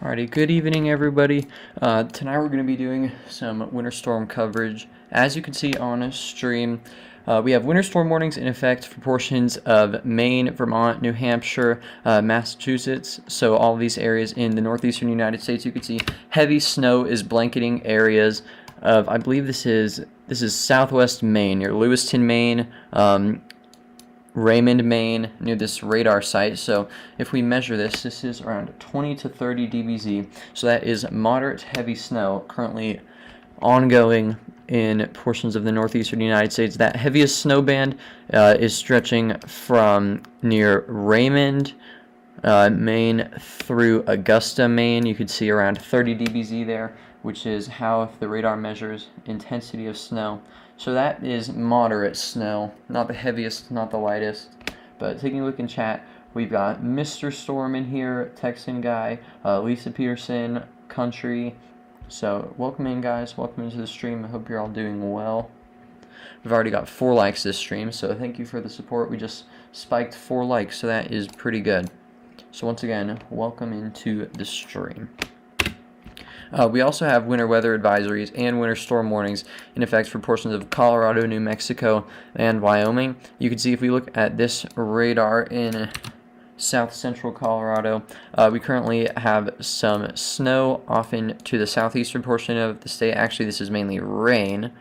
Alrighty, good evening everybody. Tonight we're going to be doing some winter storm coverage. As you can see on a stream, we have winter storm warnings in effect for portions of Maine, Vermont, New Hampshire, Massachusetts. So all of these areas in the northeastern United States, you can see heavy snow is blanketing areas of, I believe this is southwest Maine, near Lewiston, Maine, Raymond, Maine, near this radar site. So if we measure this is around 20 to 30 dBz. So that is moderate to heavy snow currently ongoing in portions of the northeastern United States. That heaviest snow band is stretching from near Raymond, Maine through Augusta, Maine. You could see around 30 dBz there, which is how the radar measures intensity of snow. So that is moderate snow, not the heaviest, not the lightest. But taking a look in chat, we've got Mr. Storm in here, Texan guy, Lisa Peterson, Country. So welcome in, guys. Welcome into the stream. I hope you're all doing well. We've already got 4 likes this stream, so thank you for the support. We just spiked 4 likes, so that is pretty good. So once again, welcome into the stream. We also have winter weather advisories and winter storm warnings in effect for portions of Colorado, New Mexico, and Wyoming. You can see if we look at this radar in south central Colorado, we currently have some snow often to the southeastern portion of the state. Actually, this is mainly rain.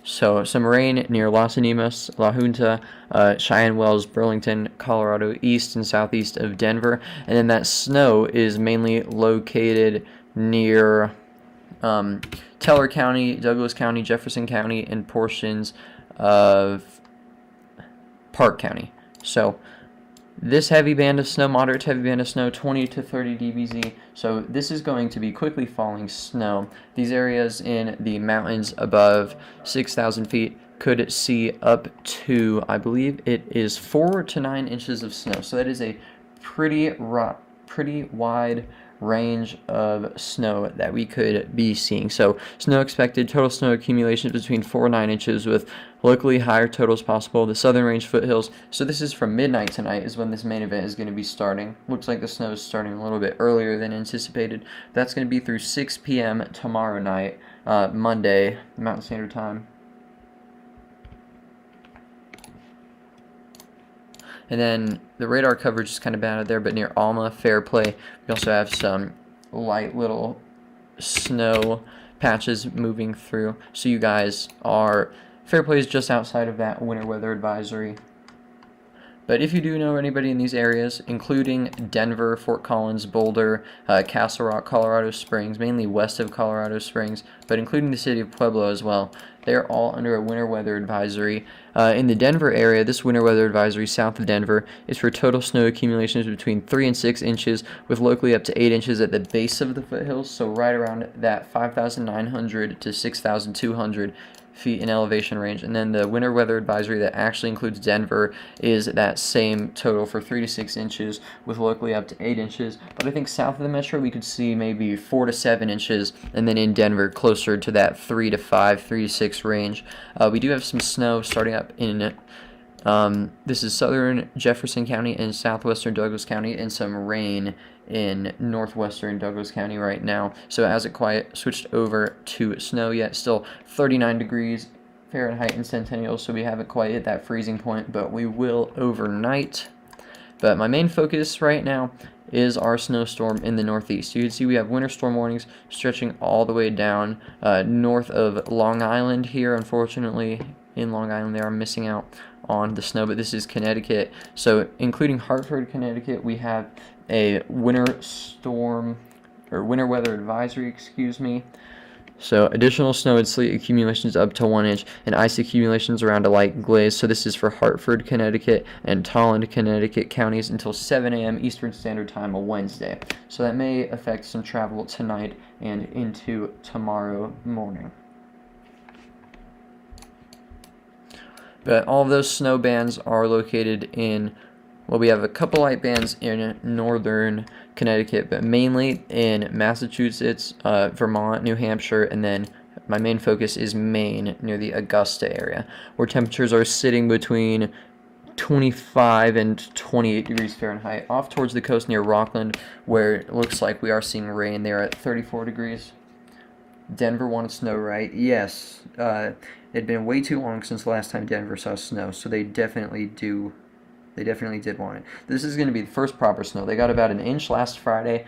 So some rain near Los Animas, La Junta, Cheyenne Wells, Burlington, Colorado, east and southeast of Denver. And then that snow is mainly located near Teller County, Douglas County, Jefferson County, and portions of Park County. So this heavy band of snow, moderate to heavy band of snow, 20 to 30 dBz. So this is going to be quickly falling snow. These areas in the mountains above 6,000 feet could see up to, I believe it is 4 to 9 inches of snow. So that is a pretty wide range of snow that we could be seeing. So snow expected, total snow accumulations between 4 and 9 inches with locally higher totals possible. The southern range foothills. So this is from midnight tonight is when this main event is going to be starting. Looks like the snow is starting a little bit earlier than anticipated. That's going to be through 6 p.m. tomorrow night, Monday, Mountain Standard Time. And then the radar coverage is kind of bad out there, but near Alma, Fairplay, we also have some light little snow patches moving through. So you guys are, Fairplay is just outside of that winter weather advisory. But if you do know anybody in these areas, including Denver, Fort Collins, Boulder, Castle Rock, Colorado Springs, mainly west of Colorado Springs, but including the city of Pueblo as well, they're all under a winter weather advisory. In the Denver area, this winter weather advisory south of Denver is for total snow accumulations between 3 and 6 inches, with locally up to 8 inches at the base of the foothills, so right around that 5,900 to 6,200 feet in elevation range. And then the winter weather advisory that actually includes Denver is that same total for 3 to 6 inches with locally up to 8 inches. But I think south of the metro we could see maybe 4 to 7 inches, and then in Denver closer to that 3 to 5, 3 to 6 range. We do have some snow starting up in this is southern Jefferson County and southwestern Douglas County, and some rain in northwestern Douglas County right now. So it hasn't quite switched over to snow yet. Still 39 degrees Fahrenheit in Centennial, so we haven't quite hit that freezing point, but we will overnight. But my main focus right now is our snowstorm in the northeast. You can see we have winter storm warnings stretching all the way down north of Long Island here. Unfortunately, in Long Island they are missing out on the snow, but this is Connecticut. So including Hartford, Connecticut, we have a winter storm or winter weather advisory, excuse me. So additional snow and sleet accumulations up to 1 inch and ice accumulations around a light glaze. So this is for Hartford, Connecticut and Tolland, Connecticut counties until 7 a.m. Eastern Standard Time on Wednesday. So that may affect some travel tonight and into tomorrow morning. But all of those snow bands are located in, well, we have a couple light bands in northern Connecticut, but mainly in Massachusetts, Vermont, New Hampshire, and then my main focus is Maine, near the Augusta area, where temperatures are sitting between 25 and 28 degrees Fahrenheit. Off towards the coast near Rockland, where it looks like we are seeing rain, they're at 34 degrees. Denver wanted snow, right? Yes. It had been way too long since the last time Denver saw snow, so they definitely do. They definitely did want it. This is going to be the first proper snow. They got about an inch last Friday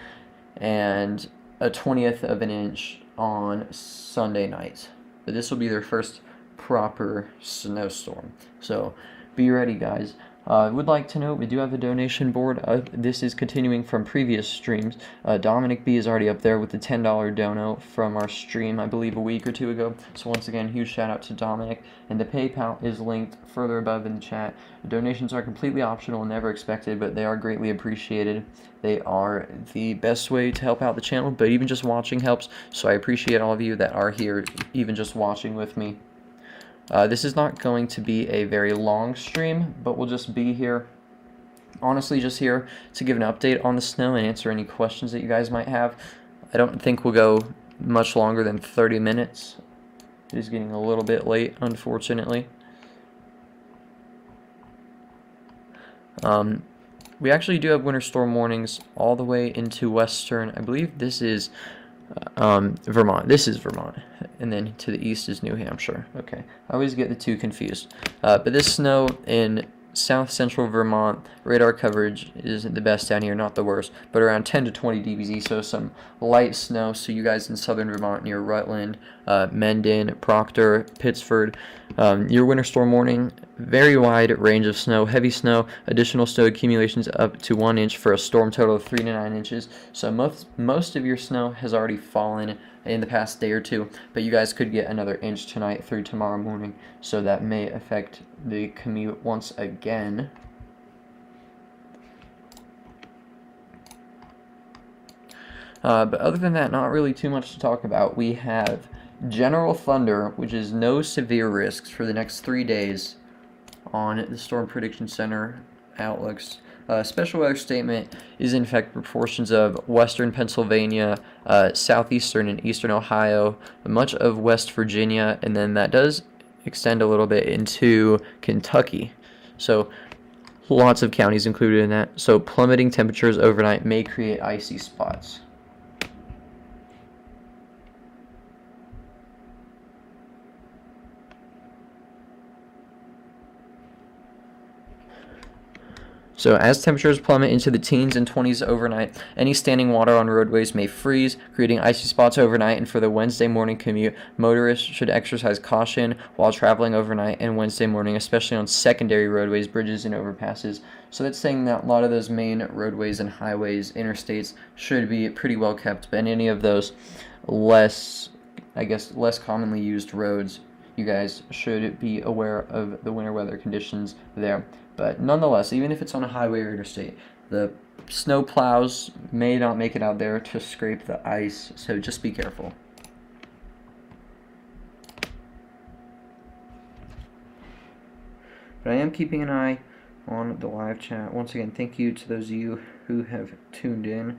and a 1/20th of an inch on Sunday night. But this will be their first proper snowstorm. So be ready, guys. I would like to note we do have a donation board. This is continuing from previous streams. Dominic B is already up there with the $10 dono from our stream, I believe, a week or two ago. So once again, huge shout out to Dominic. And the PayPal is linked further above in the chat. Donations are completely optional and never expected, but they are greatly appreciated. They are the best way to help out the channel, but even just watching helps. So I appreciate all of you that are here, even just watching with me. This is not going to be a very long stream, but we'll just be here, honestly just here to give an update on the snow and answer any questions that you guys might have. I don't think we'll go much longer than 30 minutes. It is getting a little bit late, unfortunately. We actually do have winter storm warnings all the way into western. I believe this is Vermont. This is Vermont. And then to the east is New Hampshire. Okay. I always get the two confused. But this snow in south central Vermont, radar coverage isn't the best down here, not the worst, but around 10 to 20 dBz, so some light snow. So you guys in southern Vermont near Rutland, Mendon, Proctor, Pittsford, your winter storm warning, very wide range of snow, heavy snow, additional snow accumulations up to 1 inch for a storm total of 3 to 9 inches. So most of your snow has already fallen in the past day or two, but you guys could get another inch tonight through tomorrow morning, so that may affect the commute once again. But other than that, not really too much to talk about. We have general thunder, which is no severe risks for the next 3 days on the Storm Prediction Center outlooks. Special weather statement is in fact portions of western Pennsylvania, southeastern and eastern Ohio, much of West Virginia, and then that does extend a little bit into Kentucky. So lots of counties included in that. So plummeting temperatures overnight may create icy spots. So as temperatures plummet into the teens and 20s overnight, any standing water on roadways may freeze, creating icy spots overnight, and for the Wednesday morning commute, motorists should exercise caution while traveling overnight and Wednesday morning, especially on secondary roadways, bridges, and overpasses. So that's saying that a lot of those main roadways and highways, interstates, should be pretty well kept, but any of those less commonly used roads, you guys should be aware of the winter weather conditions there. But nonetheless, even if it's on a highway or interstate, the snow plows may not make it out there to scrape the ice, so just be careful. But I am keeping an eye on the live chat. Once again, thank you to those of you who have tuned in.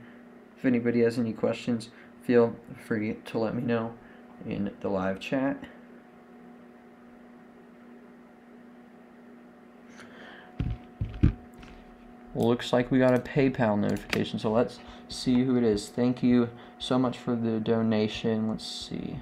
If anybody has any questions, feel free to let me know in the live chat. Looks like we got a PayPal notification, so let's see who it is. Thank you so much for the donation. Let's see.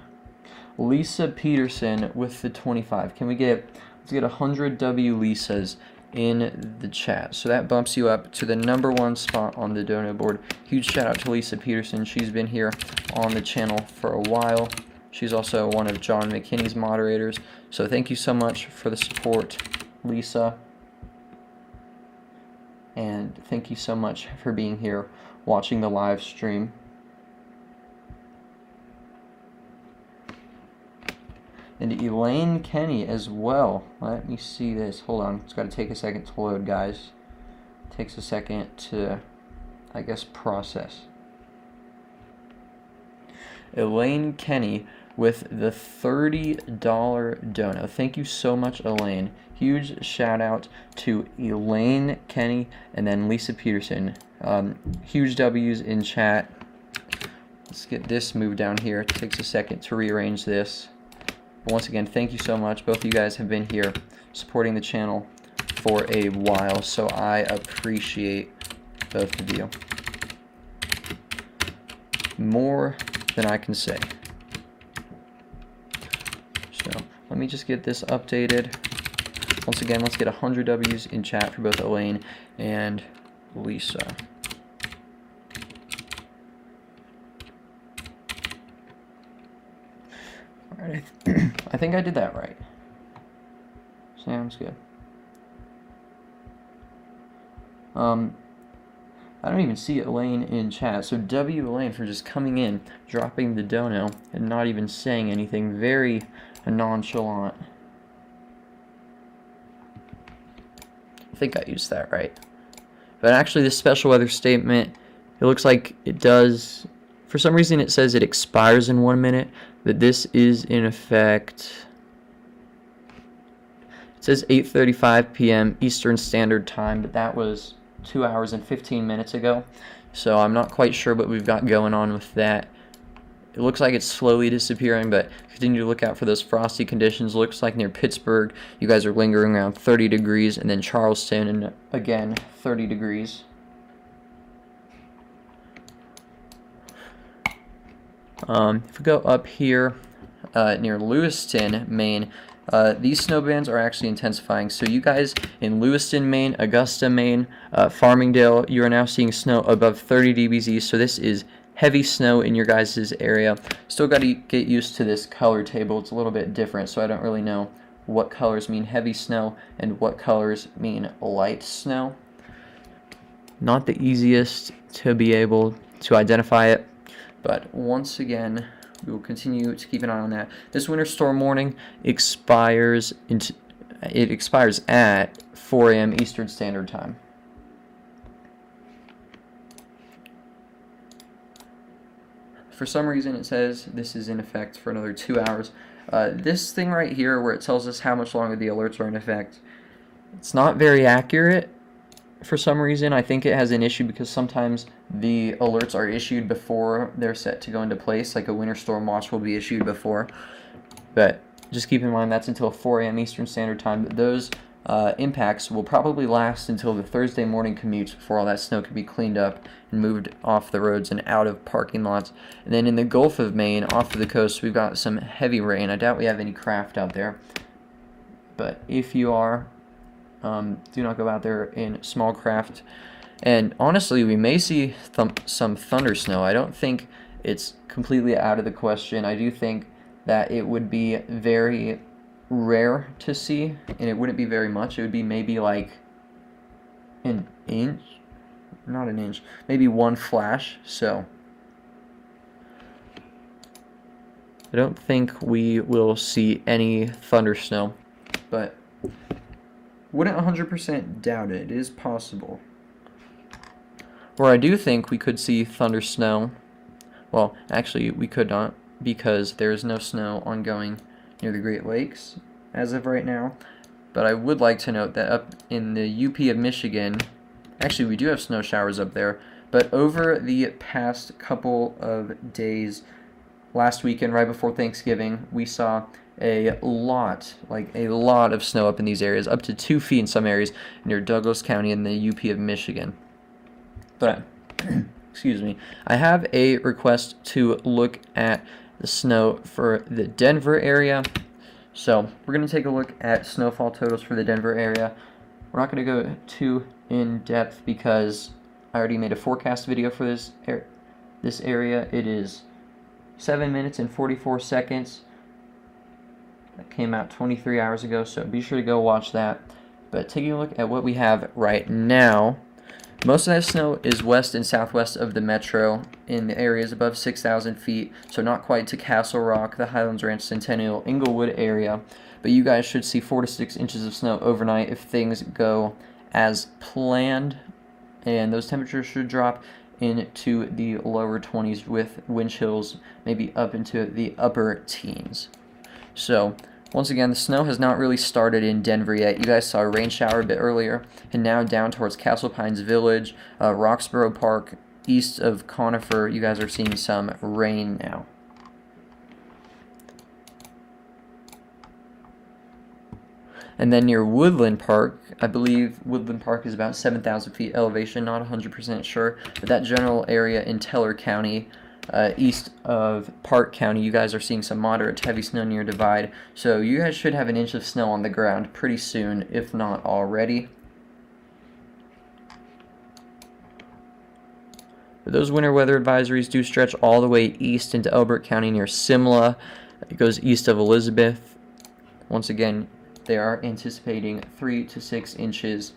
Lisa Peterson with the 25. Can we let's get 100 W Lisas in the chat. So that bumps you up to the #1 spot on the donor board. Huge shout out to Lisa Peterson. She's been here on the channel for a while. She's also one of John McKinney's moderators. So thank you so much for the support, Lisa. And thank you so much for being here watching the live stream. And Elaine Kenny as well. Let me see this. Hold on. It's got to take a second to load, guys. It takes a second to, I guess, process. Elaine Kenny with the $30 dono. Thank you so much, Elaine. Huge shout out to Elaine Kenny and then Lisa Peterson. Huge W's in chat. Let's get this moved down here. It takes a second to rearrange this. But once again, thank you so much. Both of you guys have been here supporting the channel for a while, so I appreciate both of you more than I can say. So let me just get this updated. Once again, let's get 100 W's in chat for both Elaine and Lisa. Alright, I think I did that right. Sounds good. I don't even see Elaine in chat, so W Elaine for just coming in, dropping the dono, and not even saying anything. Very nonchalant. I think I used that right. But actually, this special weather statement, it looks like it does, for some reason it says it expires in 1 minute, but this is in effect, it says 8:35 p.m. Eastern Standard Time, but that was 2 hours and 15 minutes ago, so I'm not quite sure what we've got going on with that. It looks like it's slowly disappearing, but continue to look out for those frosty conditions. Looks like near Pittsburgh, you guys are lingering around 30 degrees, and then Charleston, and again, 30 degrees. If we go up here near Lewiston, Maine, these snow bands are actually intensifying. So you guys in Lewiston, Maine, Augusta, Maine, Farmingdale, you are now seeing snow above 30 dBz. So this is heavy snow in your guys' area. Still got to get used to this color table. It's a little bit different, so I don't really know what colors mean heavy snow and what colors mean light snow. Not the easiest to be able to identify it, but once again, we will continue to keep an eye on that. This winter storm warning expires at 4 a.m. Eastern Standard Time. For some reason, it says this is in effect for another 2 hours. This thing right here, where it tells us how much longer the alerts are in effect, it's not very accurate. For some reason, I think it has an issue because sometimes the alerts are issued before they're set to go into place, like a winter storm watch will be issued before. But just keep in mind that's until 4 a.m. Eastern Standard Time. Those impacts will probably last until the Thursday morning commutes before all that snow can be cleaned up and moved off the roads and out of parking lots. And then in the Gulf of Maine, off of the coast, we've got some heavy rain. I doubt we have any craft out there. But if you are, do not go out there in small craft. And honestly, we may see some thunder snow. I don't think it's completely out of the question. I do think that it would be very rare to see, and it wouldn't be very much. It would be maybe like an inch, not an inch, maybe one flash. So I don't think we will see any thunder snow, but wouldn't 100% doubt it. It is possible. Where I do think we could see thunder snow, well, actually we could not, because there is no snow ongoing near the Great Lakes as of right now. But I would like to note that up in the UP of Michigan, actually we do have snow showers up there, but over the past couple of days, last weekend right before Thanksgiving, we saw a lot of snow up in these areas, up to 2 feet in some areas near Douglas County in the UP of Michigan. But excuse me, I have a request to look at the snow for the Denver area. So we're going to take a look at snowfall totals for the Denver area. We're not going to go too in depth because I already made a forecast video for this area. It is 7 minutes and 44 seconds. That came out 23 hours ago, so be sure to go watch that. But taking a look at what we have right now, most of that snow is west and southwest of the metro in the areas above 6,000 feet, so not quite to Castle Rock, the Highlands Ranch, Centennial, Inglewood area. But you guys should see 4 to 6 inches of snow overnight if things go as planned, and those temperatures should drop into the lower 20s with wind chills maybe up into the upper teens. So once again, the snow has not really started in Denver yet. You guys saw a rain shower a bit earlier, and now down towards Castle Pines Village, Roxborough Park, east of Conifer, you guys are seeing some rain now. And then near Woodland Park, I believe Woodland Park is about 7,000 feet elevation, not 100% sure, but that general area in Teller County, east of Park County, you guys are seeing some moderate to heavy snow near Divide, so you guys should have an inch of snow on the ground pretty soon, if not already. But those winter weather advisories do stretch all the way east into Elbert County near Simla. It goes east of Elizabeth. Once again, they are anticipating 3 to 6 inches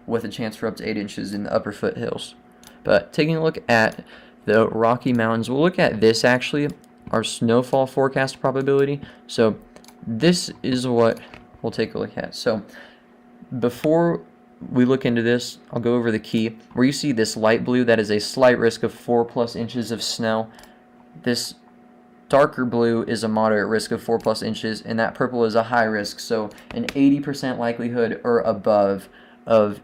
with a chance for up to 8 inches in the upper foothills. But taking a look at the Rocky Mountains, we'll look at this actually, our snowfall forecast probability. So this is what we'll take a look at. So before we look into this, I'll go over the key. Where you see this light blue, that is a slight risk of 4+ inches of snow. This darker blue is a moderate risk of 4+ inches, and that purple is a high risk, so an 80% likelihood or above of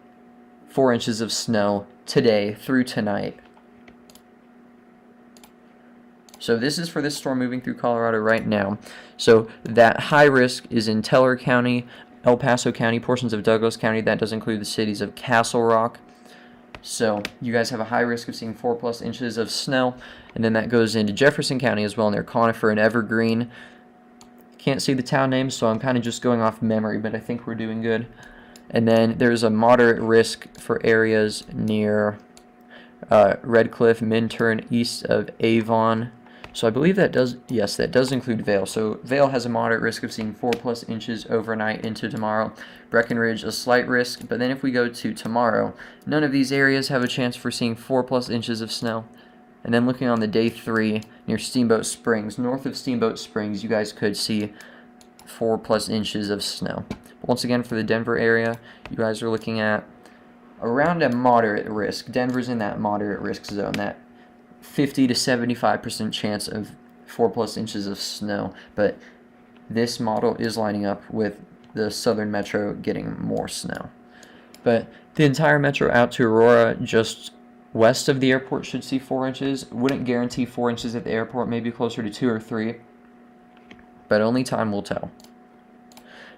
4 inches of snow today through tonight. So this is for this storm moving through Colorado right now. So that high risk is in Teller County, El Paso County, portions of Douglas County. That does include the cities of Castle Rock. So you guys have a high risk of seeing 4+ inches of snow. And then that goes into Jefferson County as well near Conifer and Evergreen. Can't see the town names, so I'm kind of just going off memory, but I think we're doing good. And then there's a moderate risk for areas near Red Cliff, Minturn, east of Avon. So I believe that does, yes, that does include Vail. So Vail has a moderate risk of seeing 4+ inches overnight into tomorrow. Breckenridge, a slight risk. But then if we go to tomorrow, none of these areas have a chance for seeing 4+ inches of snow. And then looking on the day 3 near Steamboat Springs, north of Steamboat Springs, you guys could see 4+ inches of snow. But once again, for the Denver area, you guys are looking at around a moderate risk. Denver's in that moderate risk zone, that 50 to 75% chance of 4+ inches of snow. But this model is lining up with the southern metro getting more snow. But the entire metro out to Aurora, just west of the airport, should see 4 inches. Wouldn't guarantee 4 inches at the airport, maybe closer to 2 or 3. But only time will tell.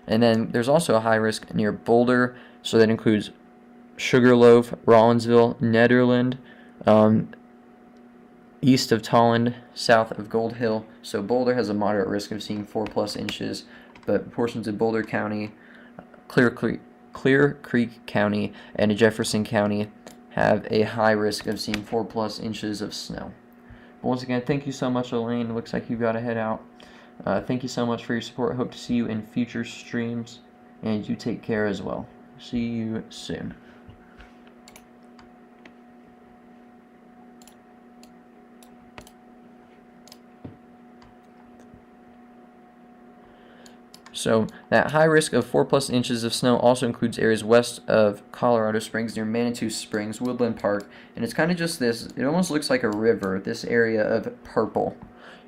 And then there's also a high risk near Boulder, so that includes Sugarloaf, Rollinsville, Nederland, east of Tolland, south of Gold Hill. So Boulder has a moderate risk of seeing 4+ inches, but portions of Boulder County, Clear Creek County, and Jefferson County have a high risk of seeing 4+ inches of snow. But once again, thank you so much, Elaine. Looks like you've got to head out. Thank you so much for your support. Hope to see you in future streams, and you take care as well. See you soon. So that high risk of 4+ inches of snow also includes areas west of Colorado Springs near Manitou Springs, Woodland Park, and it's kind of just this, it almost looks like a river, this area of purple.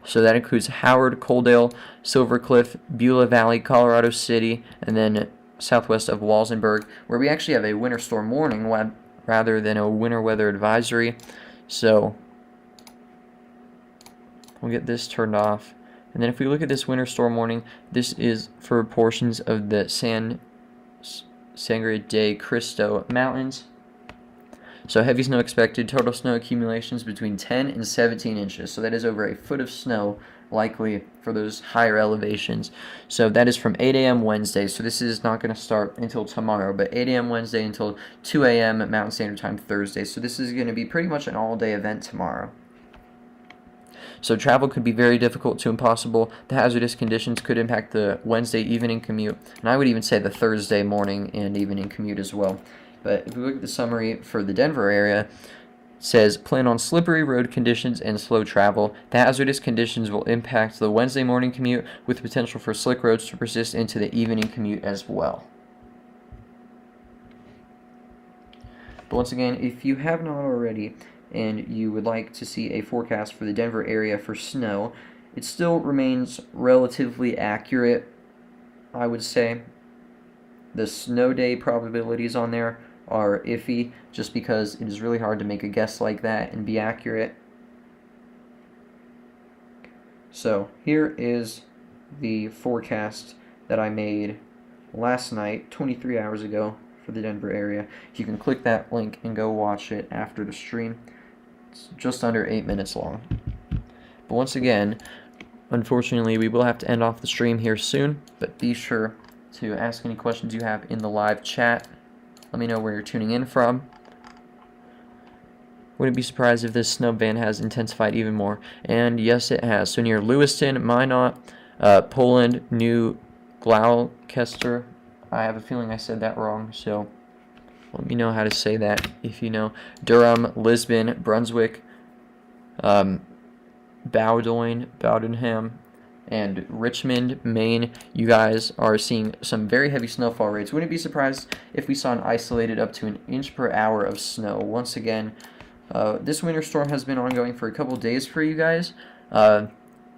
So that includes Howard, Coaldale, Silver Cliff, Beulah Valley, Colorado City, and then southwest of Walsenburg, where we actually have a winter storm warning rather than a winter weather advisory. So we'll get this turned off. And then if we look at this winter storm warning, this is for portions of the Sangre de Cristo Mountains. So heavy snow expected, total snow accumulations between 10 and 17 inches. So that is over a foot of snow likely for those higher elevations. So that is from 8 a.m. Wednesday. So this is not going to start until tomorrow, but 8 a.m. Wednesday until 2 a.m. Mountain Standard Time Thursday. So this is going to be pretty much an all-day event tomorrow. So travel could be very difficult to impossible. The hazardous conditions could impact the Wednesday evening commute, and I would even say the Thursday morning and evening commute as well. But if we look at the summary for the Denver area, it says plan on slippery road conditions and slow travel. The hazardous conditions will impact the Wednesday morning commute with potential for slick roads to persist into the evening commute as well. But once again, if you have not already, and you would like to see a forecast for the Denver area for snow, it still remains relatively accurate, I would say. The snow day probabilities on there are iffy, just because it is really hard to make a guess like that and be accurate. So here is the forecast that I made last night, 23 hours ago, for the Denver area. You can click that link and go watch it after the stream. It's just under 8 minutes long. But once again, unfortunately, we will have to end off the stream here soon, but be sure to ask any questions you have in the live chat. Let me know where you're tuning in from. Wouldn't be surprised if this snow ban has intensified even more. And yes, it has. So near Lewiston, Minot, Poland, New Gloucester. I have a feeling I said that wrong, so let me know how to say that if you know. Durham, Lisbon, Brunswick, Bowdoinham, and Richmond, Maine. You guys are seeing some very heavy snowfall rates. Wouldn't be surprised if we saw an isolated up to an inch per hour of snow. Once again, this winter storm has been ongoing for a couple days for you guys.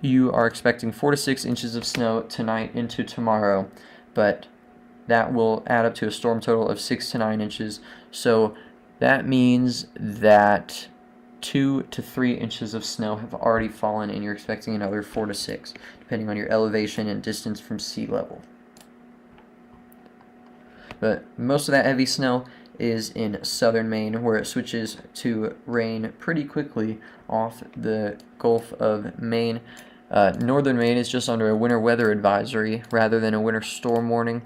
You are expecting 4 to 6 inches of snow tonight into tomorrow, but that will add up to a storm total of 6 to 9 inches. So that means that 2 to 3 inches of snow have already fallen, and you're expecting another 4 to 6, depending on your elevation and distance from sea level. But most of that heavy snow is in southern Maine, where it switches to rain pretty quickly off the Gulf of Maine. Northern Maine is just under a winter weather advisory rather than a winter storm warning.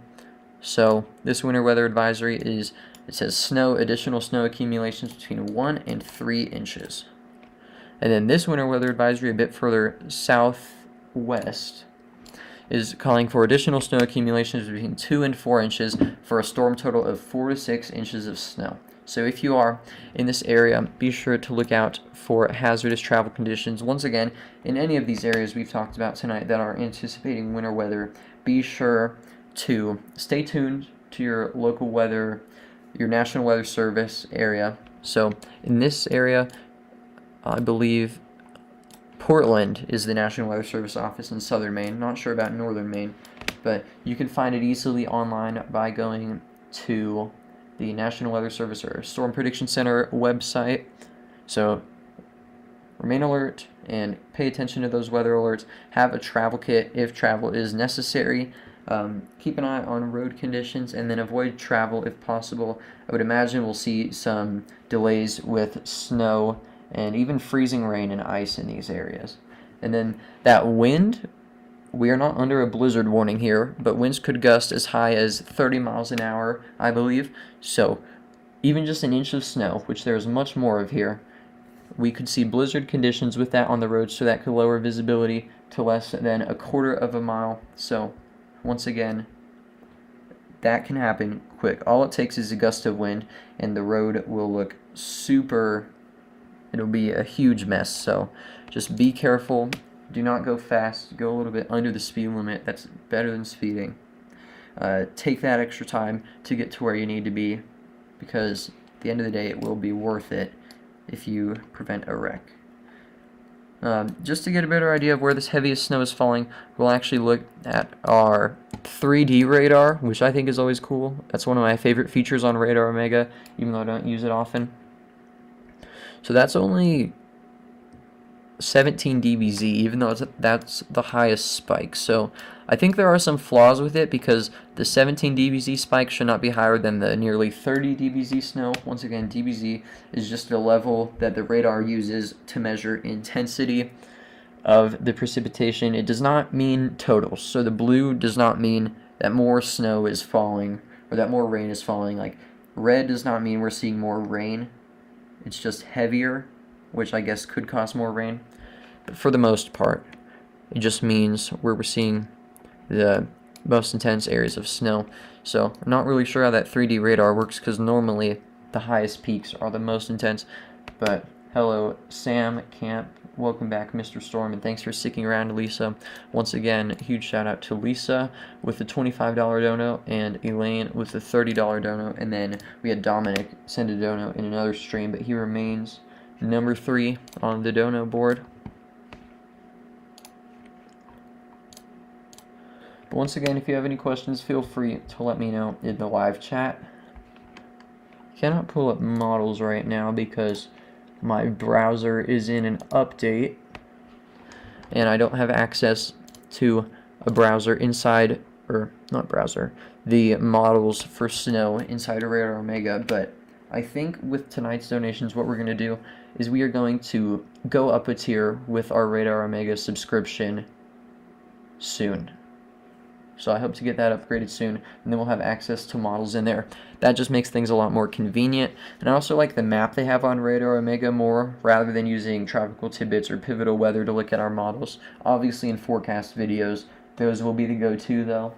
So this winter weather advisory is, it says additional snow accumulations between 1 and 3 inches. And then this winter weather advisory a bit further southwest is calling for additional snow accumulations between 2 and 4 inches for a storm total of 4 to 6 inches of snow. So if you are in this area, be sure to look out for hazardous travel conditions. Once again, in any of these areas we've talked about tonight that are anticipating winter weather, be sure to stay tuned to your local weather, your National Weather Service area. So in this area, I believe Portland is the National Weather Service office in southern Maine. Not sure about northern Maine, but you can find it easily online by going to the National Weather Service or Storm Prediction Center website. So remain alert and pay attention to those weather alerts. Have a travel kit if travel is necessary. Keep an eye on road conditions, and then avoid travel if possible. I would imagine we'll see some delays with snow and even freezing rain and ice in these areas. And then that wind, we are not under a blizzard warning here, but winds could gust as high as 30 miles an hour, I believe. So even just an inch of snow, which there's much more of here, we could see blizzard conditions with that on the road, so that could lower visibility to less than a quarter of a mile. So once again, that can happen quick. All it takes is a gust of wind, and the road will look it'll be a huge mess. So just be careful. Do not go fast. Go a little bit under the speed limit. That's better than speeding. Take that extra time to get to where you need to be, because at the end of the day, it will be worth it if you prevent a wreck. Just to get a better idea of where this heaviest snow is falling, we'll actually look at our 3D radar, which I think is always cool. That's one of my favorite features on Radar Omega, even though I don't use it often. So that's only 17 dBz, even though that's the highest spike. So I think there are some flaws with it, because the 17 dBz spike should not be higher than the nearly 30 dBz snow. Once again, dBz is just the level that the radar uses to measure intensity of the precipitation. It does not mean totals. So the blue does not mean that more snow is falling or that more rain is falling. Like red does not mean we're seeing more rain. It's just heavier, which I guess could cause more rain. But for the most part, it just means where we're seeing the most intense areas of snow. So I'm not really sure how that 3D radar works, because normally the highest peaks are the most intense. But hello, Sam Camp. Welcome back, Mr. Storm, and thanks for sticking around, Lisa. Once again, huge shout out to Lisa with the $25 dono, and Elaine with the $30 dono, and then we had Dominic send a dono in another stream, but he remains number 3 on the dono board. But once again, if you have any questions, feel free to let me know in the live chat. I cannot pull up models right now because my browser is in an update, and I don't have access to a browser inside, or not browser, the models for snow inside of Radar Omega, but I think with tonight's donations, what we're going to do is we are going to go up a tier with our Radar Omega subscription soon. So I hope to get that upgraded soon, and then we'll have access to models in there. That just makes things a lot more convenient, and I also like the map they have on Radar Omega more, rather than using Tropical Tidbits or Pivotal Weather to look at our models. Obviously in forecast videos, those will be the go-to though.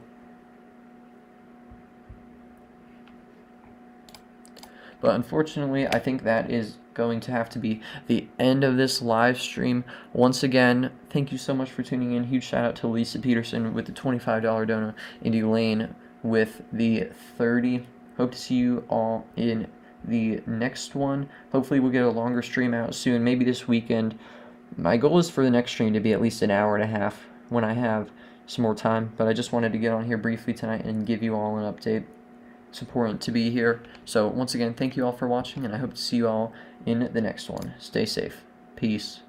But unfortunately, I think that is going to have to be the end of this live stream. Once again, thank you so much for tuning in. Huge shout out to Lisa Peterson with the $25 donor, and Elaine with the 30. Hope to see you all in the next one. Hopefully we'll get a longer stream out soon, maybe this weekend. My goal is for the next stream to be at least an hour and a half when I have some more time, but I just wanted to get on here briefly tonight and give you all an update. It's important to be here. So once again, thank you all for watching, and I hope to see you all in the next one. Stay safe. Peace.